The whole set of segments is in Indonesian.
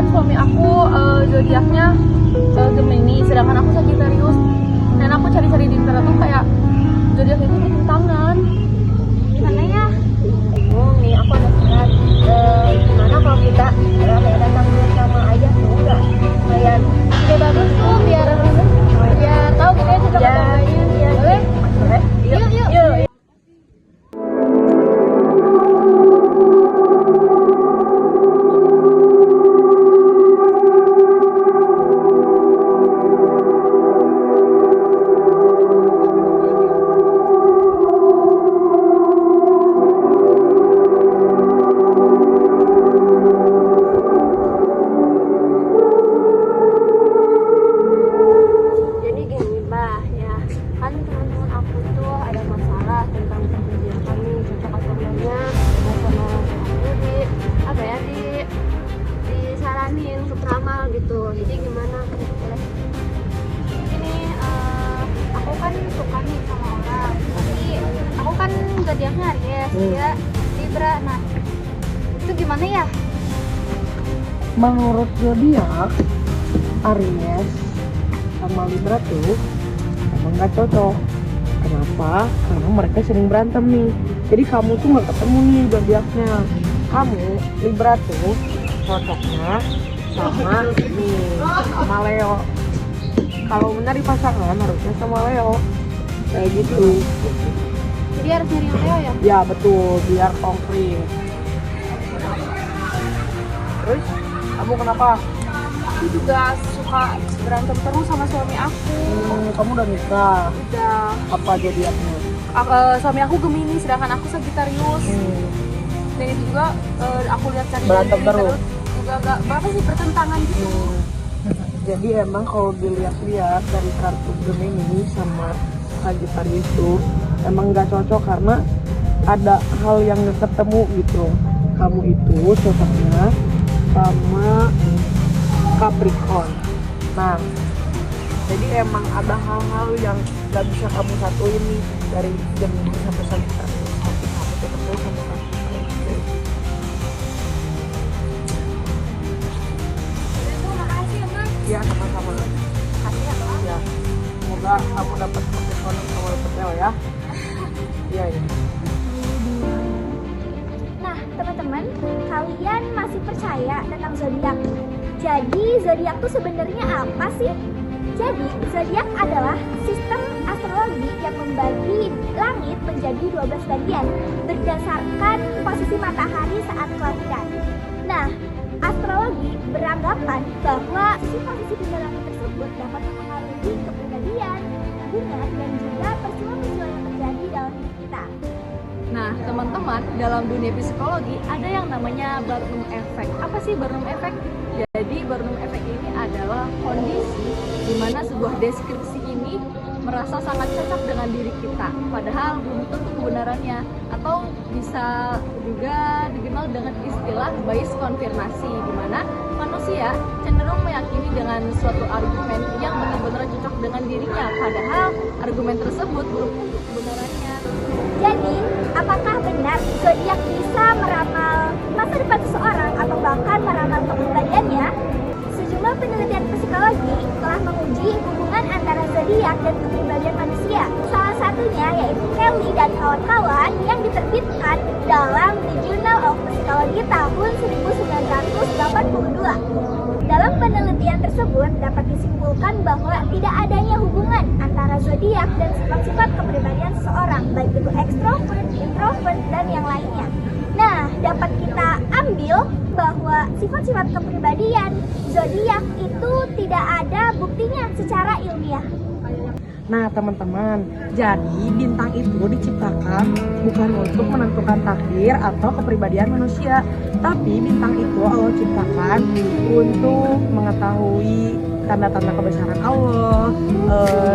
kan suami aku zodiaknya Gemini, sedangkan aku Sagittarius. Dan aku cari-cari di internet tuh kayak zodiak itu bertentangan. Gimana ya? Bingung nih, aku ada saran. Gimana kalau kita kayak datang bersama aja tuh enggak? Kayak ide bagus tuh biar tahu gitu ya cocok atau enggaknya. Iya. Boleh? Boleh. Yuk. Jadi gini Mbak, ya kan teman-teman aku tuh ada masalah tentang pekerjaan kami cocok atau enggaknya sama aku disaranin untuk ramal gitu. Jadi gimana kira-kira? Ini aku kan suka nih sama orang, tapi aku kan zodiaknya Aries, dia Libra. Nah, itu gimana ya? Menurut zodiak Aries sama Libra tuh emang gak cocok. Kenapa? Karena mereka sering berantem nih. Jadi kamu tuh gak ketemu nih zodiaknya. Kamu Libra tuh cocoknya sama sama Leo. Kalau benar di pasangan harusnya sama Leo. Kayak gitu. Jadi harus nyari yang Leo ya? Ya betul, biar konkret. Terus kamu kenapa? Aku juga suka berantem terus sama suami aku. Kamu udah nikah? Udah. Apa zodiaknya? Suami aku Gemini, sedangkan aku Sagittarius. Dan itu juga aku lihat cari Berantem terus? juga gak berapa sih bertentangan gitu. Jadi emang kalau dilihat-lihat dari kartu Gemini sama Sagittarius itu emang nggak cocok karena ada hal yang nggak ketemu gitu. Kamu itu cocoknya sama Capricorn. Nah, jadi emang ada hal-hal yang nggak bisa kamu satuin nih dari Gemini sampai Sagittarius. Tapi kamu cocoknya sama Capricorn. Makasih ya Mas. Ya sama-sama. Makasih ya Mas. Ya, semoga kamu dapat Capricorn sama Leo ya. Iya. Nah, teman-teman, kalian masih percaya tentang zodiak? Jadi, zodiak itu sebenarnya apa sih? Jadi, zodiak adalah sistem astrologi yang membagi langit menjadi 12 bagian berdasarkan posisi matahari saat kelahiran. Nah, astrologi beranggapan bahwa posisi benda langit tersebut dapat mempengaruhi kepribadian, hubungan, dan juga peristiwa-peristiwa yang terjadi dalam hidup kita. Nah, teman-teman, dalam dunia psikologi ada yang namanya Barnum Effect. Apa sih Barnum Effect? Jadi Barnum Effect ini adalah kondisi di mana sebuah deskripsi ini merasa sangat cocok dengan diri kita, padahal belum tentu kebenarannya, atau bisa juga dikenal dengan istilah bias konfirmasi, di mana manusia cenderung meyakini dengan suatu argumen yang benar-benar cocok dengan dirinya, padahal argumen tersebut belum tentu kebenarannya. Jadi, apakah benar zodiak bisa meramal masa depan seseorang atau bahkan meramal kepribadiannya? Sejumlah penelitian psikologi telah menguji hubungan antara zodiak dan kepribadian manusia. Salah satunya yaitu Kelly dan kawan-kawan yang diterbitkan dalam The Journal of Psychology tahun 1982. Dalam penelitian tersebut dapat disimpulkan bahwa tidak adanya hubungan antara zodiak dan sifat-sifat kepribadian seseorang, baik itu ekstrovert, introvert, dan yang lainnya. Nah, dapat kita ambil bahwa sifat-sifat kepribadian zodiak itu tidak ada buktinya secara ilmiah. Nah teman-teman, jadi bintang itu diciptakan bukan untuk menentukan takdir atau kepribadian manusia, tapi bintang itu Allah ciptakan untuk mengetahui tanda-tanda kebesaran Allah,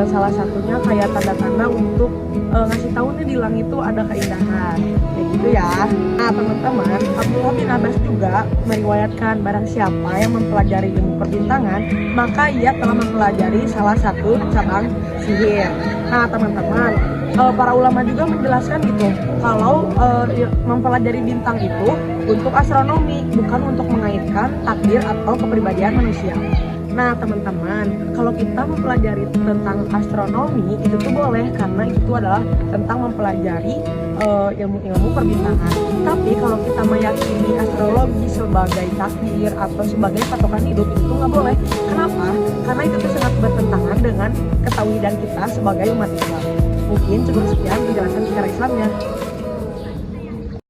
salah satunya kayak tanda-tanda untuk ngasih tahu nih di langit itu ada keindahan kayak gitu ya. Nah teman-teman, Abdullah bin Abbas juga meriwayatkan barang siapa yang mempelajari ilmu perbintangan maka ia telah mempelajari salah satu cabang sihir. Nah teman-teman, para ulama juga menjelaskan gitu kalau mempelajari bintang itu untuk astronomi, bukan untuk mengaitkan takdir atau kepribadian manusia. Nah teman-teman, kalau kita mempelajari tentang astronomi itu tuh boleh karena itu adalah tentang mempelajari ilmu-ilmu perbintangan. Tapi kalau kita meyakini astrologi sebagai takdir atau sebagai patokan hidup itu nggak boleh. Kenapa? Karena itu tuh sangat bertentangan dengan ketauhidan kita sebagai umat Islam. Mungkin cukup sekian penjelasan secara Islamnya.